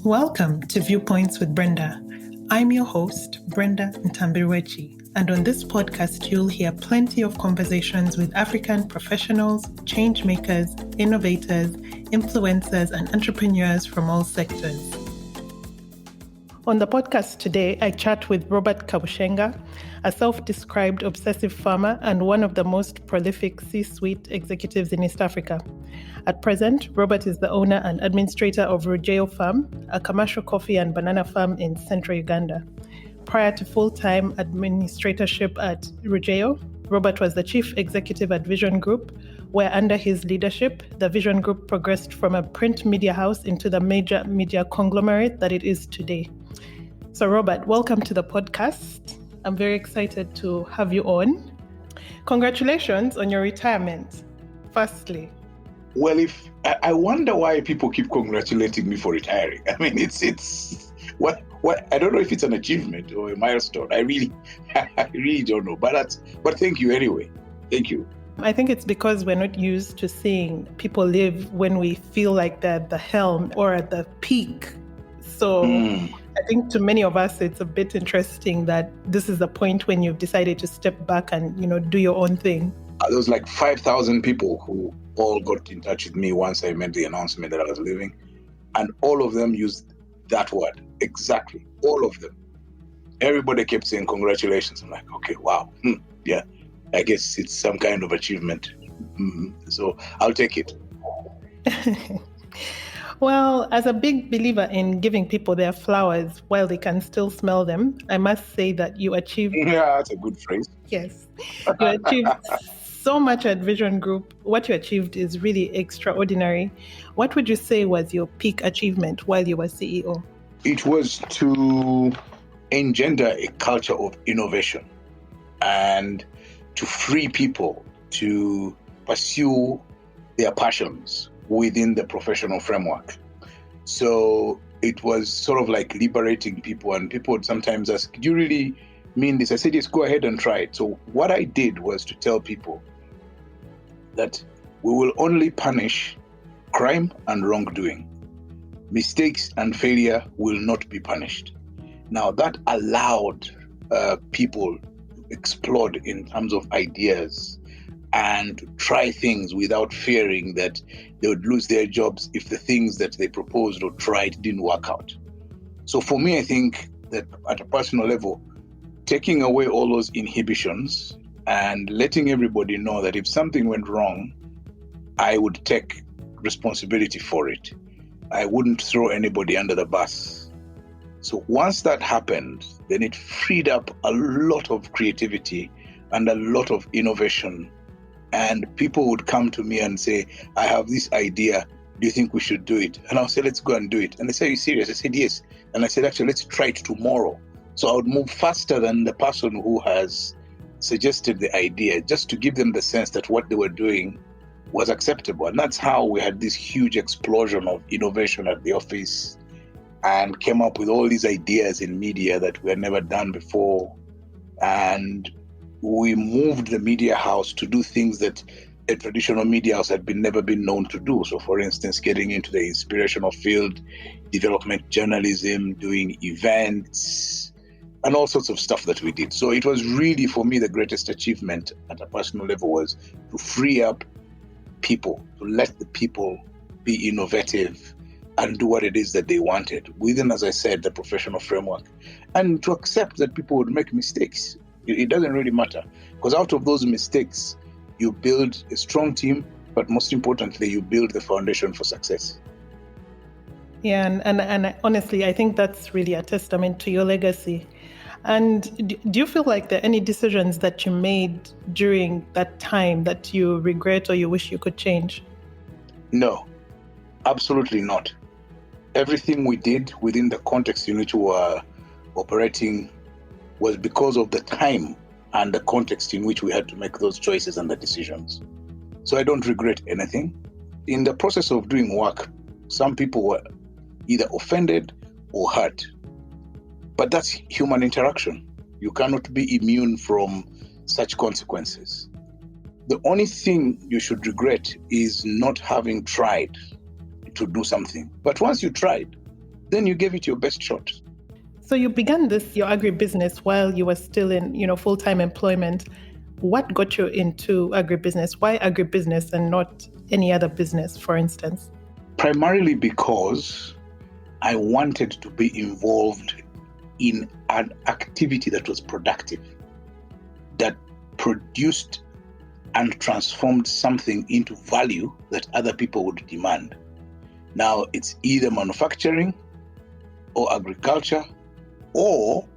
Welcome to Viewpoints with Brenda. I'm your host, Brenda Ntambirwechi, and on this podcast, you'll hear plenty of conversations with African professionals, change makers, innovators, influencers, and entrepreneurs from all sectors. On the podcast today, I chat with Robert Kabushenga, a self-described obsessive farmer and one of the most prolific C-suite executives in East Africa. At present, Robert is the owner and administrator of Rugyeyo Farm, a commercial coffee and banana farm in Central Uganda. Prior to full-time administratorship at Rugyeyo, Robert was the chief executive at Vision Group, where under his leadership, the Vision Group progressed from a print media house into the major media conglomerate that it is today. So Robert, welcome to the podcast. I'm very excited to have you on. Congratulations on your retirement, firstly. Well, if I wonder why people keep congratulating me for retiring. I mean, it's what I don't know if it's an achievement or a milestone. I really don't know. But thank you anyway. Thank you. I think it's because we're not used to seeing people live when we feel like they're at the helm or at the peak. So I think to many of us, it's a bit interesting that this is the point when you've decided to step back and, do your own thing. There was like 5,000 people who all got in touch with me once I made the announcement that I was leaving. And all of them used that word. Exactly. All of them. Everybody kept saying congratulations. I'm like, okay, wow. Yeah, I guess it's some kind of achievement. So I'll take it. Well, as a big believer in giving people their flowers while they can still smell them, I must say that you achieved... Yeah, that's a good phrase. Yes. You achieved so much at Vision Group. What you achieved is really extraordinary. What would you say was your peak achievement while you were CEO? It was to engender a culture of innovation and to free people to pursue their passions within the professional framework. So it was sort of like liberating people, and people would sometimes ask, do you really mean this? I said, yes, go ahead and try it. So what I did was to tell people that we will only punish crime and wrongdoing. Mistakes and failure will not be punished. Now that allowed people to explode in terms of ideas and to try things without fearing that they would lose their jobs if the things that they proposed or tried didn't work out. So for me, I think that at a personal level, taking away all those inhibitions and letting everybody know that if something went wrong, I would take responsibility for it. I wouldn't throw anybody under the bus. So once that happened, then it freed up a lot of creativity and a lot of innovation. And people would come to me and say, I have this idea. Do you think we should do it? And I'll say, let's go and do it. And they say, are you serious? I said, yes. And I said, actually, let's try it tomorrow. So I would move faster than the person who has suggested the idea, just to give them the sense that what they were doing was acceptable. And that's how we had this huge explosion of innovation at the office and came up with all these ideas in media that we had never done before. And we moved the media house to do things that a traditional media house had never been known to do. So for instance, getting into the inspirational field, development journalism, doing events, and all sorts of stuff that we did. So it was really, for me, the greatest achievement at a personal level was to free up people, to let the people be innovative and do what it is that they wanted within, as I said, the professional framework, and to accept that people would make mistakes. It doesn't really matter, because out of those mistakes, you build a strong team, but most importantly, you build the foundation for success. Yeah, and honestly, I think that's really a testament to your legacy. And do you feel like there are any decisions that you made during that time that you regret or you wish you could change? No, absolutely not. Everything we did within the context in which we were operating was because of the time and the context in which we had to make those choices and the decisions. So I don't regret anything. In the process of doing work, some people were either offended or hurt. But that's human interaction. You cannot be immune from such consequences. The only thing you should regret is not having tried to do something. But once you tried, then you gave it your best shot. So you began your agribusiness while you were still in, full-time employment. What got you into agribusiness? Why agribusiness and not any other business, for instance? Primarily because I wanted to be involved in an activity that was productive, that produced and transformed something into value that other people would demand. Now, it's either manufacturing or agriculture or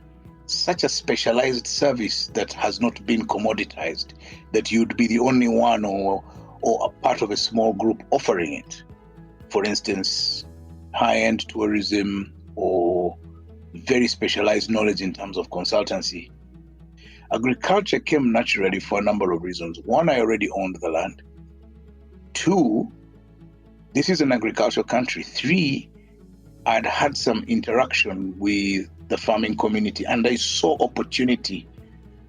such a specialized service that has not been commoditized, that you'd be the only one or a part of a small group offering it. For instance, high-end tourism or very specialized knowledge in terms of consultancy. Agriculture came naturally for a number of reasons. One, I already owned the land. Two, this is an agricultural country. Three, I'd had some interaction with the farming community, and I saw opportunity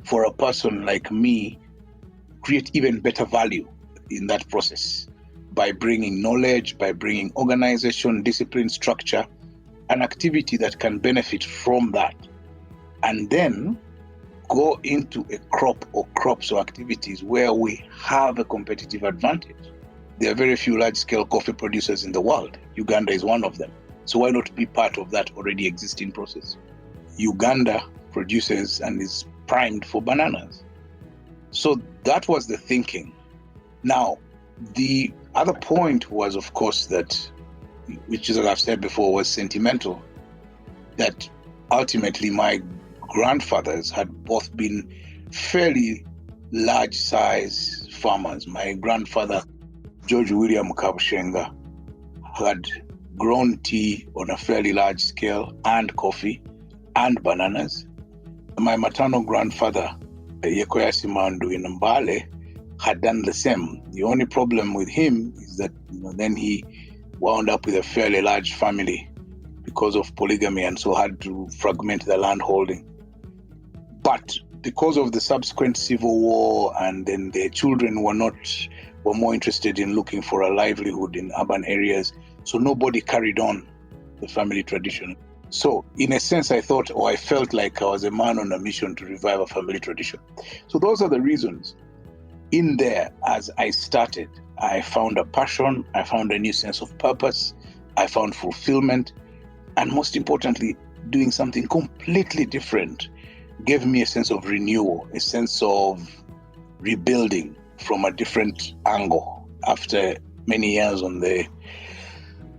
for a person like me create even better value in that process by bringing knowledge, by bringing organization, discipline, structure, an activity that can benefit from that, and then go into a crop or crops or activities where we have a competitive advantage. There are very few large-scale coffee producers in the world. Uganda is one of them. So why not be part of that already existing process? Uganda produces and is primed for bananas. So that was the thinking. Now, the other point was, of course, that, which as I've said before, was sentimental, that ultimately my grandfathers had both been fairly large-size farmers. My grandfather, George William Kabushenga, had grown tea on a fairly large scale, and coffee, and bananas. My maternal grandfather, Yekoyasi Mandu in Mbale, had done the same. The only problem with him is that then he wound up with a fairly large family because of polygamy, and so had to fragment the land holding. But because of the subsequent civil war, and then their children were more interested in looking for a livelihood in urban areas, so nobody carried on the family tradition. So in a sense, I felt like I was a man on a mission to revive a family tradition. So those are the reasons. In there, as I started, I found a passion, I found a new sense of purpose, I found fulfillment, and most importantly, doing something completely different gave me a sense of renewal, a sense of rebuilding from a different angle after many years on the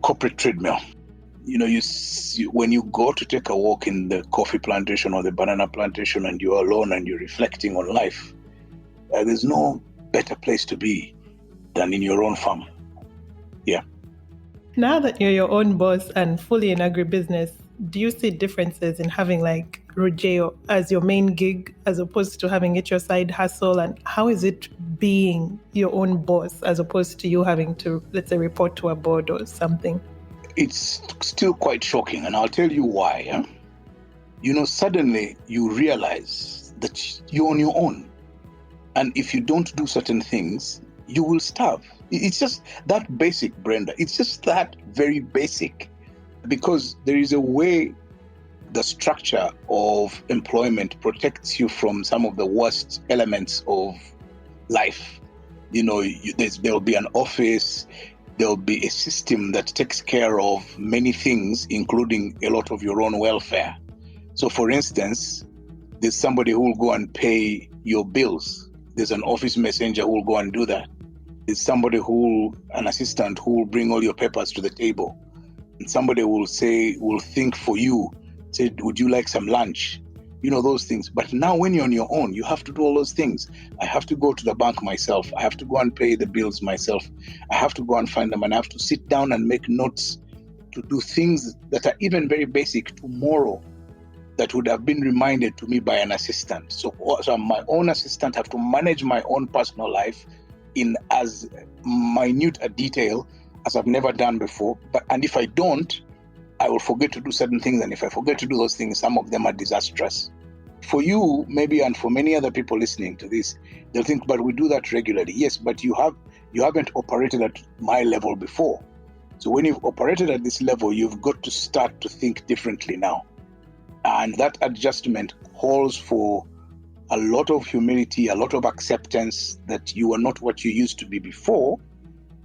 corporate treadmill. When you go to take a walk in the coffee plantation or the banana plantation and you're alone and you're reflecting on life, there's no better place to be than in your own farm. Yeah. Now that you're your own boss and fully in agribusiness, do you see differences in having like Rugyeyo as your main gig as opposed to having it your side hustle? And how is it being your own boss as opposed to you having to, let's say, report to a board or something? It's still quite shocking, and I'll tell you why. Suddenly you realize that you're on your own. And if you don't do certain things, you will starve. It's just that basic, Brenda. It's just that very basic. Because there is a way the structure of employment protects you from some of the worst elements of life. There'll be an office, there'll be a system that takes care of many things, including a lot of your own welfare. So for instance, there's somebody who will go and pay your bills. There's an office messenger who will go and do that. There's an assistant who will bring all your papers to the table. And somebody will think for you, say, would you like some lunch? Those things. But now when you're on your own, you have to do all those things. I have to go to the bank myself. I have to go and pay the bills myself. I have to go and find them, and I have to sit down and make notes to do things that are even very basic tomorrow that would have been reminded to me by an assistant. So I'm my own assistant, have to manage my own personal life in as minute a detail as I've never done before. And if I don't, I will forget to do certain things. And if I forget to do those things, some of them are disastrous. For you, maybe, and for many other people listening to this, they'll think, but we do that regularly. Yes, but you haven't operated at my level before. So when you've operated at this level, you've got to start to think differently now. And that adjustment calls for a lot of humility, a lot of acceptance that you are not what you used to be before,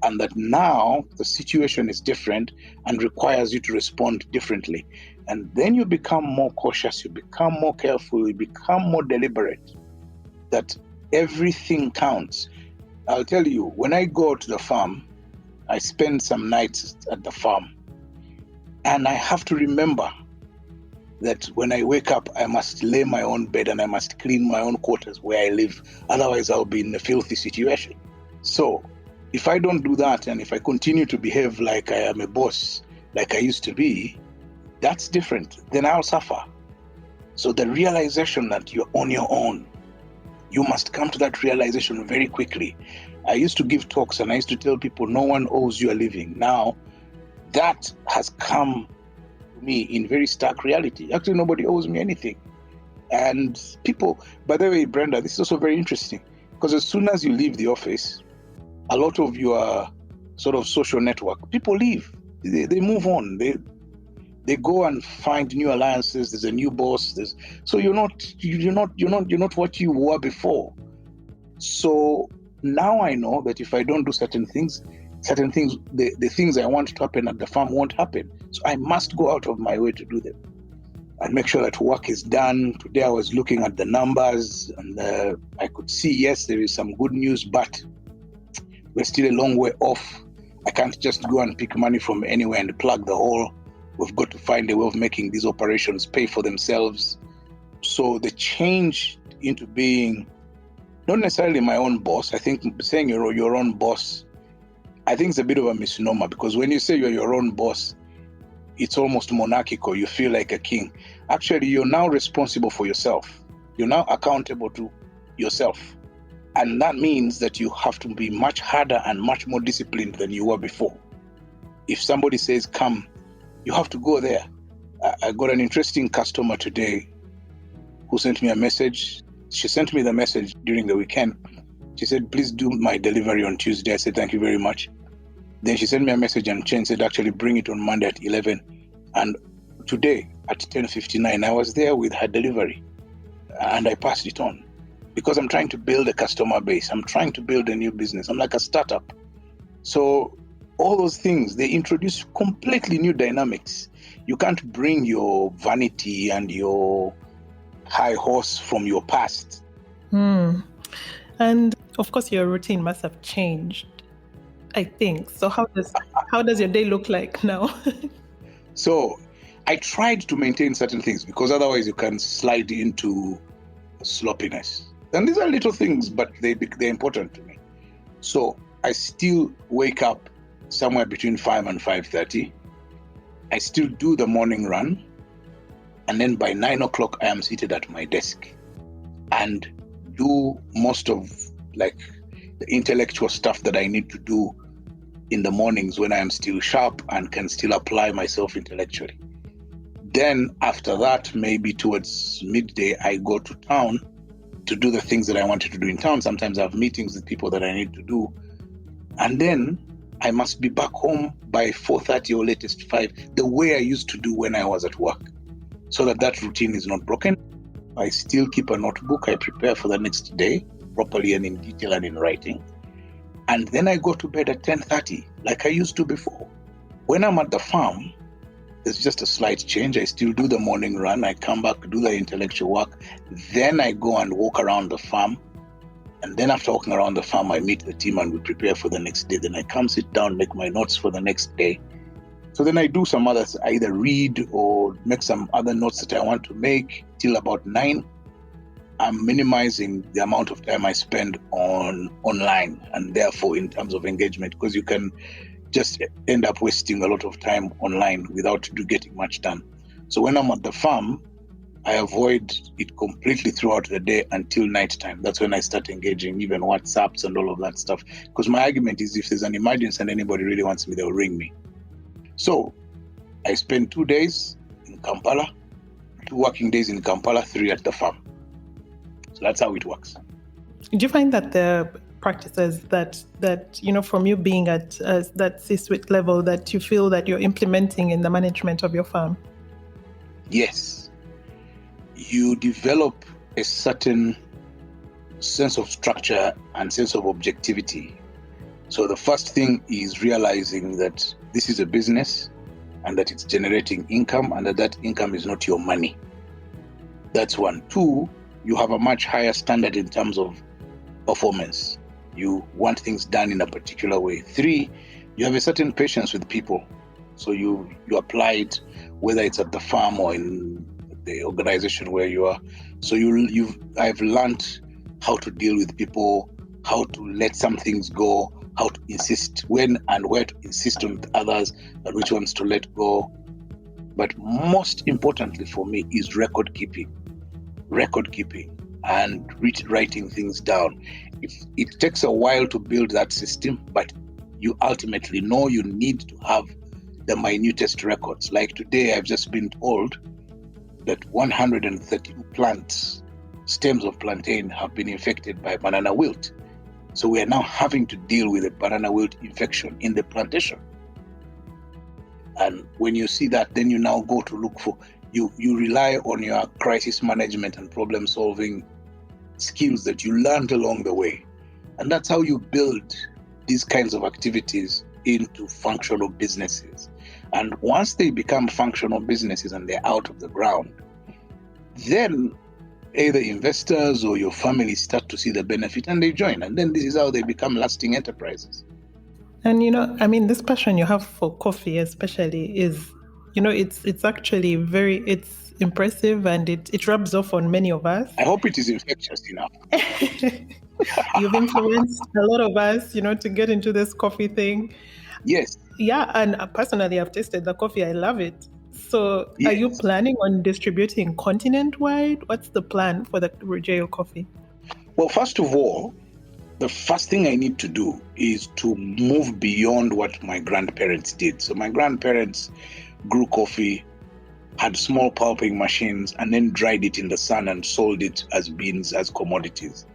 and that now the situation is different and requires you to respond differently. And then you become more cautious, you become more careful, you become more deliberate, that everything counts. I'll tell you, when I go to the farm, I spend some nights at the farm, and I have to remember that when I wake up, I must lay my own bed and I must clean my own quarters where I live. Otherwise, I'll be in a filthy situation. So if I don't do that, and if I continue to behave like I am a boss, like I used to be, that's different. Then I'll suffer. So the realization that you're on your own, you must come to that realization very quickly. I used to give talks and I used to tell people no one owes you a living. Now, that has come to me in very stark reality. Actually, nobody owes me anything. And people, by the way, Brenda, this is also very interesting, because as soon as you leave the office, a lot of your sort of social network, people leave. They move on. They go and find new alliances. There's a new boss. So you're not what you were before. So now I know that if I don't do certain things, the things I want to happen at the farm won't happen. So I must go out of my way to do them and make sure that work is done. Today I was looking at the numbers and I could see, yes, there is some good news, but we're still a long way off. I can't just go and pick money from anywhere and plug the hole. We've got to find a way of making these operations pay for themselves. So the change into being not necessarily my own boss, I think saying you're your own boss, I think it's a bit of a misnomer, because when you say you're your own boss, it's almost monarchical. You feel like a king. Actually, you're now responsible for yourself. You're now accountable to yourself. And that means that you have to be much harder and much more disciplined than you were before. If somebody says, come, you have to go there. I got an interesting customer today who sent me a message. She sent me the message during the weekend. She said, please do my delivery on Tuesday. I said, thank you very much. Then she sent me a message and said, actually bring it on Monday at 11. And today at 10:59, I was there with her delivery and I passed it on, because I'm trying to build a customer base. I'm trying to build a new business. I'm like a startup. So all those things, they introduce completely new dynamics. You can't bring your vanity and your high horse from your past. And of course, your routine must have changed, I think. So how does your day look like now? So I tried to maintain certain things, because otherwise you can slide into sloppiness. And these are little things, but they're important to me. So I still wake up somewhere between 5 and 5:30. I still do the morning run. And then by 9 o'clock, I am seated at my desk and do most of like the intellectual stuff that I need to do in the mornings when I am still sharp and can still apply myself intellectually. Then after that, maybe towards midday, I go to town to do the things that I wanted to do in town. Sometimes I have meetings with people that I need to do. And then I must be back home by 4:30 or latest 5, the way I used to do when I was at work, so that routine is not broken. I still keep a notebook. I prepare for the next day properly and in detail and in writing. And then I go to bed at 10:30, like I used to before. When I'm at the farm, there's just a slight change. I still do the morning run. I come back, do the intellectual work. Then I go and walk around the farm. And then after walking around the farm, I meet the team and we prepare for the next day. Then I come sit down, make my notes for the next day. So then I do some others, either read or make some other notes that I want to make till about 9. I'm minimizing the amount of time I spend online, and therefore in terms of engagement, because you can just end up wasting a lot of time online without getting much done. So when I'm at the farm, I avoid it completely throughout the day until nighttime. That's when I start engaging, even WhatsApps and all of that stuff. Because my argument is, if there's an emergency and anybody really wants me, they'll ring me. So I spend 2 days in Kampala, 2 working days in Kampala, 3 at the farm. So that's how it works. Do you find that the practices that from you being at that C-suite level that you feel that you're implementing in the management of your farm? Yes. You develop a certain sense of structure and sense of objectivity. So the first thing is realizing that this is a business and that it's generating income and that income is not your money. That's one. Two, you have a much higher standard in terms of performance. You want things done in a particular way. Three, you have a certain patience with people. So you apply it, whether it's at the farm or in the organization where you are. So I've learned how to deal with people, how to let some things go, how to insist when and where to insist on others, and which ones to let go. But most importantly for me is record keeping and writing things down. It takes a while to build that system, but you ultimately know you need to have the minutest records. Like today, I've just been told that 132 stems of plantain have been infected by banana wilt. So we are now having to deal with a banana wilt infection in the plantation. And when you see that, then you now go to look for, you rely on your crisis management and problem solving skills that you learned along the way. And that's how you build these kinds of activities into functional businesses. And once they become functional businesses and they're out of the ground, then either investors or your family start to see the benefit and they join. And then this is how they become lasting enterprises. And, this passion you have for coffee especially is, it's actually it's impressive and it rubs off on many of us. I hope it is infectious enough. You've influenced a lot of us, to get into this coffee thing. Yes. Yeah, and personally, I've tasted the coffee. I love it. So yes. Are you planning on distributing continent-wide? What's the plan for the Rugyeyo coffee? Well, first of all, the first thing I need to do is to move beyond what my grandparents did. So my grandparents grew coffee, had small pulping machines, and then dried it in the sun and sold it as beans, as commodities.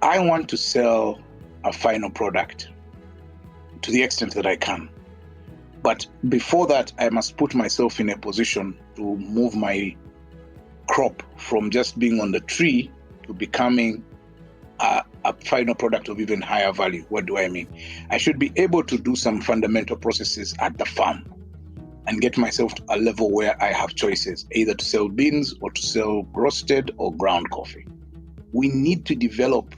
I want to sell a final product to the extent that I can. But before that, I must put myself in a position to move my crop from just being on the tree to becoming a final product of even higher value. What do I mean? I should be able to do some fundamental processes at the farm and get myself to a level where I have choices, either to sell beans or to sell roasted or ground coffee. We need to develop,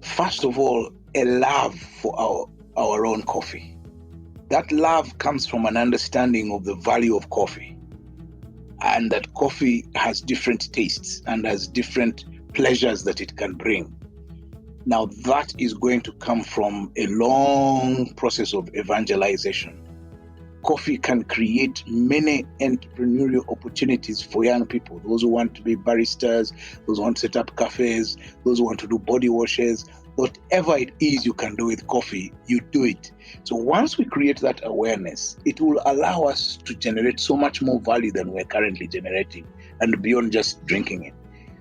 first of all, a love for our own coffee. That love comes from an understanding of the value of coffee and that coffee has different tastes and has different pleasures that it can bring. Now, that is going to come from a long process of evangelization. Coffee can create many entrepreneurial opportunities for young people, those who want to be baristas, those who want to set up cafes, those who want to do body washes. Whatever it is you can do with coffee, you do it. So once we create that awareness, it will allow us to generate so much more value than we're currently generating and beyond just drinking it.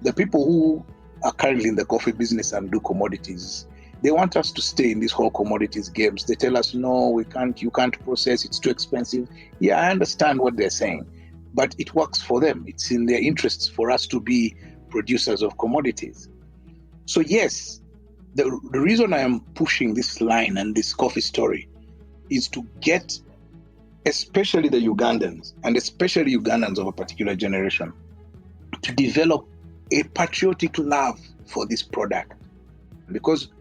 The people who are currently in the coffee business and do commodities, they want us to stay in these whole commodities games. They tell us, no, you can't process, it's too expensive. Yeah, I understand what they're saying, but it works for them. It's in their interests for us to be producers of commodities. So yes, the reason I am pushing this line and this coffee story is to get, especially the Ugandans, and especially Ugandans of a particular generation, to develop a patriotic love for this product. Because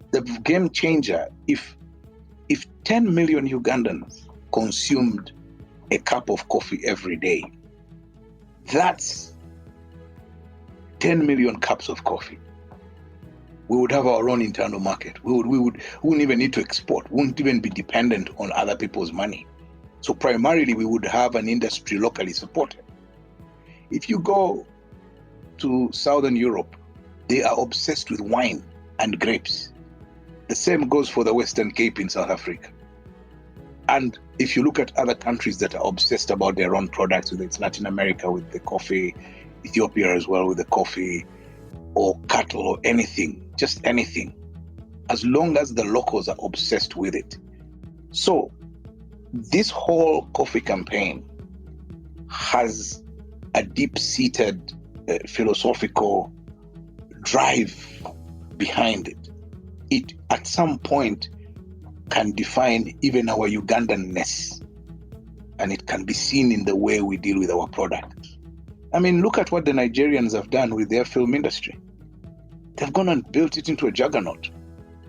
the game changer, if 10 million Ugandans consumed a cup of coffee every day, that's 10 million cups of coffee. We would have our own internal market. We wouldn't even need to export. We wouldn't even be dependent on other people's money. So primarily, we would have an industry locally supported. If you go to Southern Europe, they are obsessed with wine and grapes. The same goes for the Western Cape in South Africa. And if you look at other countries that are obsessed about their own products, whether it's Latin America with the coffee, Ethiopia as well with the coffee, or cattle or anything, just anything, as long as the locals are obsessed with it. So this whole coffee campaign has a deep-seated philosophical drive behind it. It at some point can define even our Ugandanness, and it can be seen in the way we deal with our product. I mean, look at what the Nigerians have done with their film industry. They've gone and built it into a juggernaut.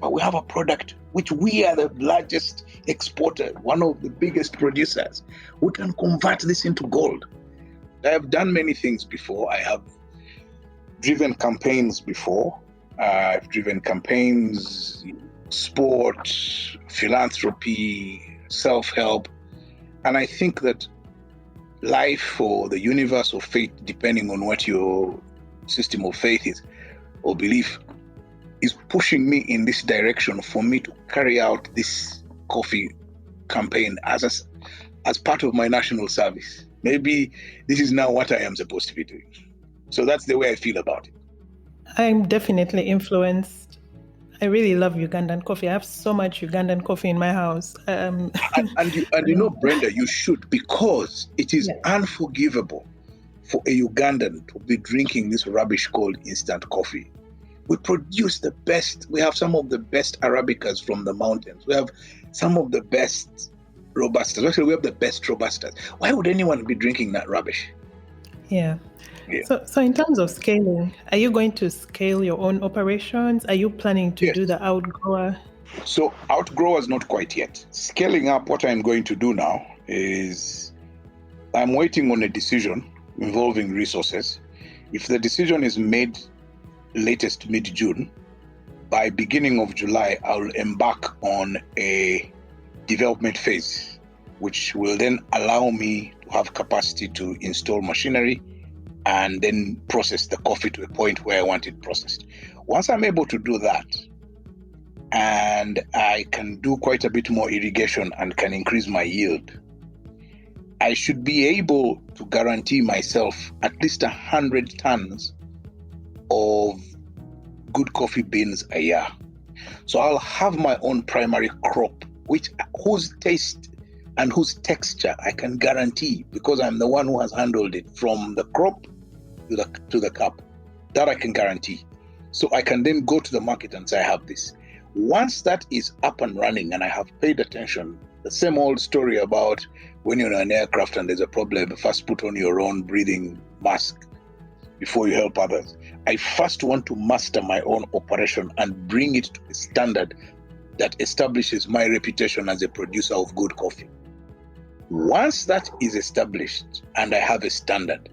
But we have a product which we are the largest exporter, one of the biggest producers. We can convert this into gold. I have done many things before. I have driven campaigns before. I've driven campaigns, sport, philanthropy, self-help. And I think that life or the universe or fate, depending on what your system of faith is or belief, is pushing me in this direction for me to carry out this coffee campaign as part of my national service. Maybe this is now what I am supposed to be doing. So that's the way I feel about it. I'm definitely influenced. I really love Ugandan coffee. I have so much Ugandan coffee in my house. And you know, Brenda, you should, because it is unforgivable for a Ugandan to be drinking this rubbish called instant coffee. We produce the best. We have some of the best Arabicas from the mountains. We have some of the best Robustas. Actually, we have the best Robustas. Why would anyone be drinking that rubbish? Yeah. So in terms of scaling, are you going to scale your own operations? Are you planning to do the outgrower? So outgrowers, not quite yet. Scaling up, what I'm going to do now is I'm waiting on a decision involving resources. If the decision is made latest mid-June, by beginning of July, I'll embark on a development phase, which will then allow me to have capacity to install machinery and then process the coffee to a point where I want it processed. Once I'm able to do that, and I can do quite a bit more irrigation and can increase my yield, I should be able to guarantee myself at least 100 tons of good coffee beans a year. So I'll have my own primary crop, whose taste and whose texture I can guarantee, because I'm the one who has handled it from the crop to the cup. That I can guarantee. So I can then go to the market and say, I have this. Once that is up and running and I have paid attention, the same old story about when you're in an aircraft and there's a problem, first put on your own breathing mask before you help others. I first want to master my own operation and bring it to a standard that establishes my reputation as a producer of good coffee. Once that is established and I have a standard,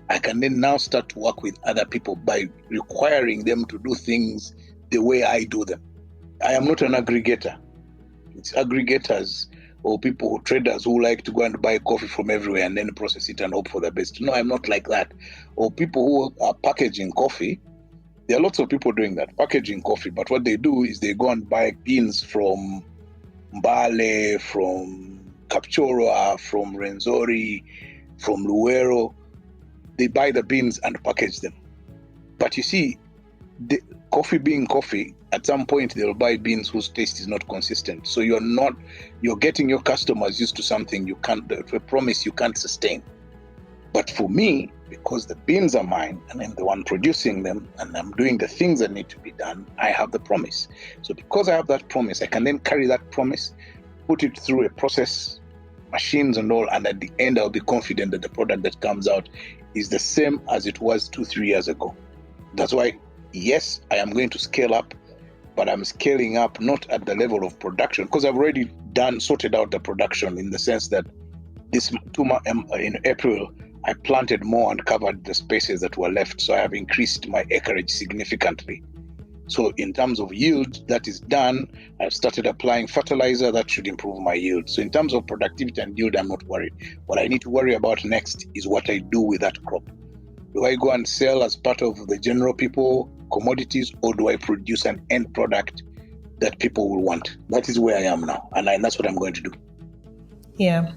I can then now start to work with other people by requiring them to do things the way I do them. I am not an aggregator. It's aggregators or traders who like to go and buy coffee from everywhere and then process it and hope for the best. No, I'm not like that. Or people who are packaging coffee. There are lots of people doing that, packaging coffee. But what they do is they go and buy beans from Mbale, from Kapchorwa, from Renzori, from Luwero. They buy the beans and package them. But you see, the coffee being coffee, at some point they'll buy beans whose taste is not consistent. So you're getting your customers used to something a promise you can't sustain. But for me, because the beans are mine and I'm the one producing them and I'm doing the things that need to be done, I have the promise. So because I have that promise, I can then carry that promise, put it through a process, machines and all, and at the end I'll be confident that the product that comes out is the same as it was 2-3 years ago. That's why, yes, I am going to scale up, but I'm scaling up not at the level of production, because I've already sorted out the production in the sense that in April, I planted more and covered the spaces that were left. So I have increased my acreage significantly. So in terms of yield, that is done. I've started applying fertilizer that should improve my yield. So in terms of productivity and yield, I'm not worried. What I need to worry about next is what I do with that crop. Do I go and sell as part of the general people commodities, or do I produce an end product that people will want? That is where I am now, and that's what I'm going to do. Yeah.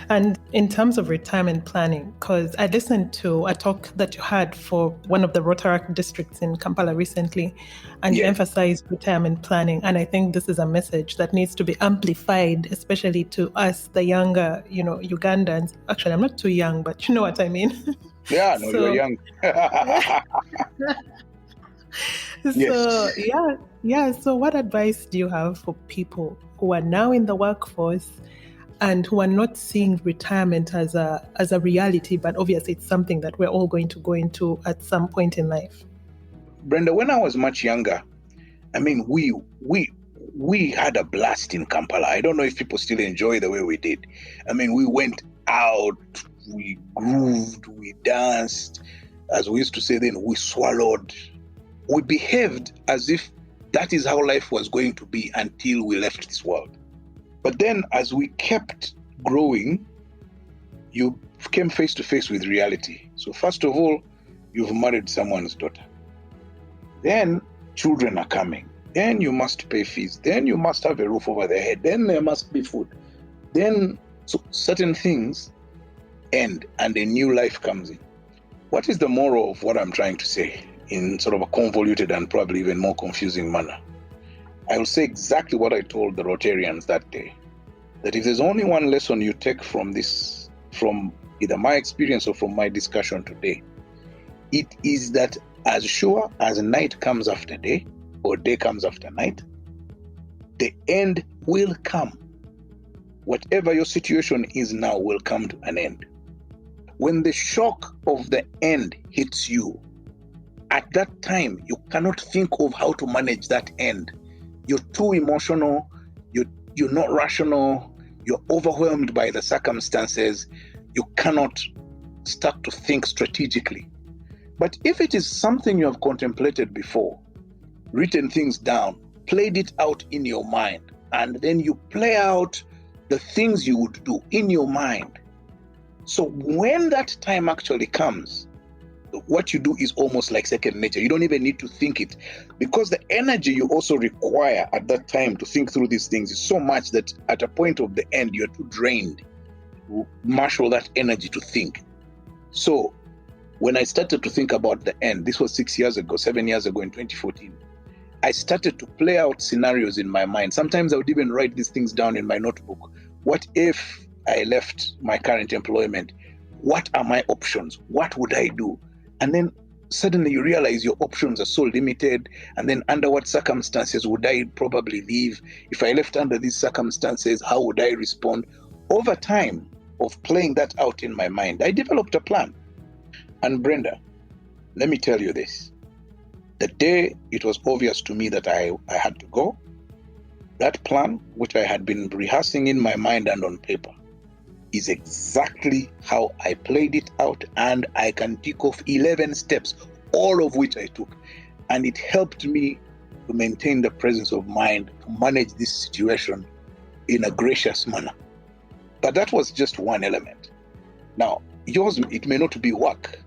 And in terms of retirement planning, because I listened to a talk that you had for one of the Rotaract districts in Kampala recently, and you Yeah. emphasized retirement planning. And I think this is a message that needs to be amplified, especially to us, the younger, Ugandans. Actually, I'm not too young, but you know what I mean. Yeah, no, you're So, young. so Yes. yeah. So what advice do you have for people who are now in the workforce and who are not seeing retirement as a reality, but obviously it's something that we're all going to go into at some point in life? Brenda, when I was much younger, I mean, we had a blast in Kampala. I don't know if people still enjoy the way we did. I mean, we went out, we grooved, we danced, as we used to say then, we swallowed. We behaved as if that is how life was going to be until we left this world. But then as we kept growing, you came face to face with reality. So first of all, you've married someone's daughter. Then children are coming. Then you must pay fees. Then you must have a roof over their head. Then there must be food. Then certain things end and a new life comes in. What is the moral of what I'm trying to say in sort of a convoluted and probably even more confusing manner? I will say exactly what I told the Rotarians that day, that if there's only one lesson you take from this, from either my experience or from my discussion today, it is that as sure as night comes after day or day comes after night, the end will come. Whatever your situation is now will come to an end. When the shock of the end hits you, at that time, you cannot think of how to manage that end. You're too emotional, you're not rational, you're overwhelmed by the circumstances, you cannot start to think strategically. But if it is something you have contemplated before, written things down, played it out in your mind, and then you play out the things you would do in your mind. So when that time actually comes, what you do is almost like second nature. You don't even need to think it, because the energy you also require at that time to think through these things is so much that at a point of the end, you're too drained to marshal that energy to think. So when I started to think about the end, this was 7 years ago in 2014, I started to play out scenarios in my mind. Sometimes I would even write these things down in my notebook. What if I left my current employment? What are my options? What would I do? And then suddenly you realize your options are so limited. And then under what circumstances would I probably leave? If I left under these circumstances, how would I respond? Over time of playing that out in my mind, I developed a plan. And Brenda, let me tell you this. The day it was obvious to me that I had to go, that plan, which I had been rehearsing in my mind and on paper, is exactly how I played it out, and I can tick off 11 steps, all of which I took. And it helped me to maintain the presence of mind to manage this situation in a gracious manner. But that was just one element. Now, yours, it may not be work.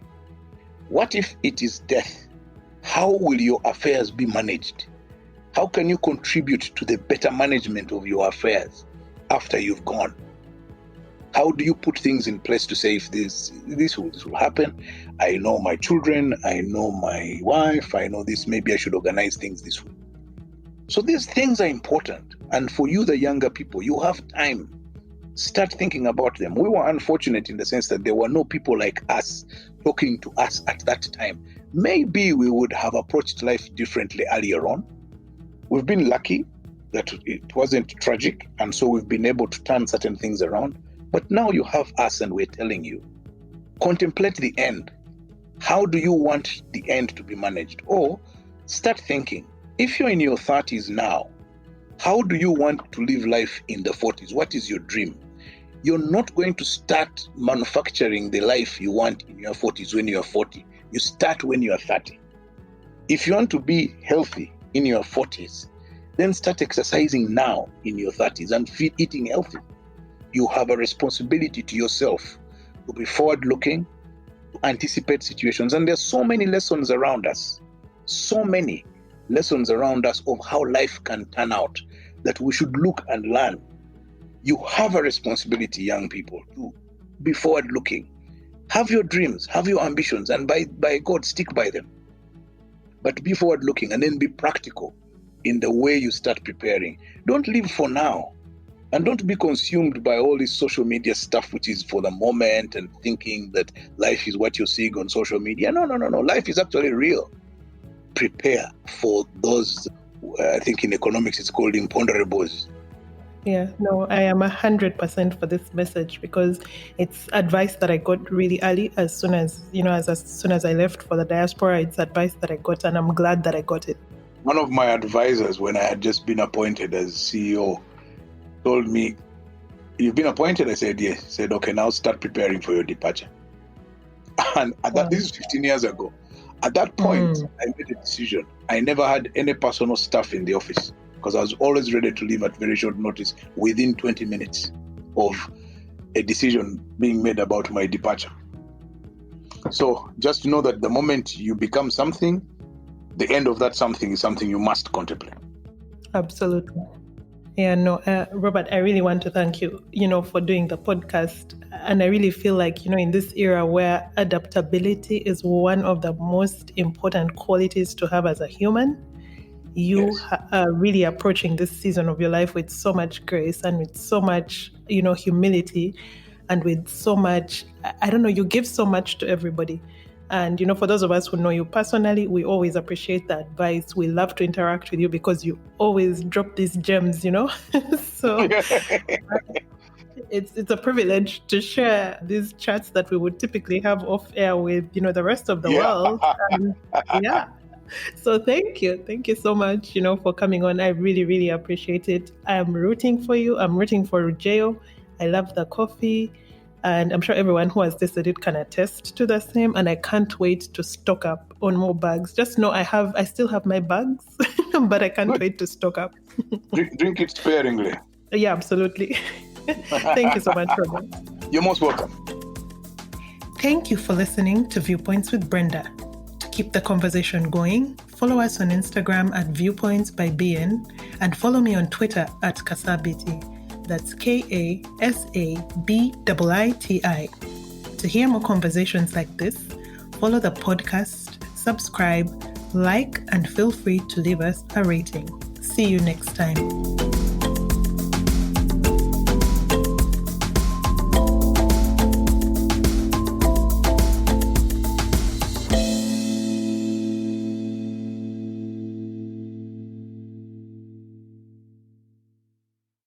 What if it is death? How will your affairs be managed? How can you contribute to the better management of your affairs after you've gone? How do you put things in place to say, if this will happen? I know my children, I know my wife, I know this, maybe I should organize things this way. So these things are important. And for you, the younger people, you have time. Start thinking about them. We were unfortunate in the sense that there were no people like us talking to us at that time. Maybe we would have approached life differently earlier on. We've been lucky that it wasn't tragic, and so we've been able to turn certain things around. But now you have us, and we're telling you, contemplate the end. How do you want the end to be managed? Or start thinking, if you're in your 30s now, how do you want to live life in the 40s? What is your dream? You're not going to start manufacturing the life you want in your 40s when you're 40. You start when you're 30. If you want to be healthy in your 40s, then start exercising now in your 30s and eating healthy. You have a responsibility to yourself to be forward-looking, to anticipate situations. And there's so many lessons around us, of how life can turn out, that we should look and learn. You have a responsibility, young people, to be forward looking. Have your dreams, have your ambitions, and by God, stick by them. But be forward looking and then be practical in the way you start preparing. Don't live for now. And don't be consumed by all this social media stuff, which is for the moment, and thinking that life is what you're seeing on social media. No. Life is actually real. Prepare for those, I think in economics, it's called imponderables. Yeah, no, I am 100% for this message, because it's advice that I got really early. As soon as I left for the diaspora, it's advice that I got, and I'm glad that I got it. One of my advisors, when I had just been appointed as CEO, told me, "You've been appointed?" I said, "Yes." He said, "Okay, now start preparing for your departure." And this is 15 years ago. At that point, I made a decision. I never had any personal stuff in the office, because I was always ready to leave at very short notice within 20 minutes of a decision being made about my departure. So just know that the moment you become something, the end of that something is something you must contemplate. Absolutely. Yeah, no, Robert, I really want to thank you, for doing the podcast. And I really feel like, in this era where adaptability is one of the most important qualities to have as a human, you are really approaching this season of your life with so much grace and with so much, humility, and with so much, you give so much to everybody. And, for those of us who know you personally, we always appreciate the advice. We love to interact with you because you always drop these gems, So it's a privilege to share these chats that we would typically have off air with, the rest of the world. And, so thank you. Thank you so much, for coming on. I really, really appreciate it. I am rooting for you. I'm rooting for Rugyeyo. I love the coffee. And I'm sure everyone who has tasted it can attest to the same. And I can't wait to stock up on more bags. Just know I still have my bags, but I can't wait to stock up. Drink it sparingly. Yeah, absolutely. Thank you so much, Robert. You're most welcome. Thank you for listening to Viewpoints with Brenda. To keep the conversation going, follow us on Instagram at Viewpoints by BN, and follow me on Twitter at Kasabiti. That's KASABIITI. To hear more conversations like this, follow the podcast, subscribe, like, and feel free to leave us a rating. See you next time.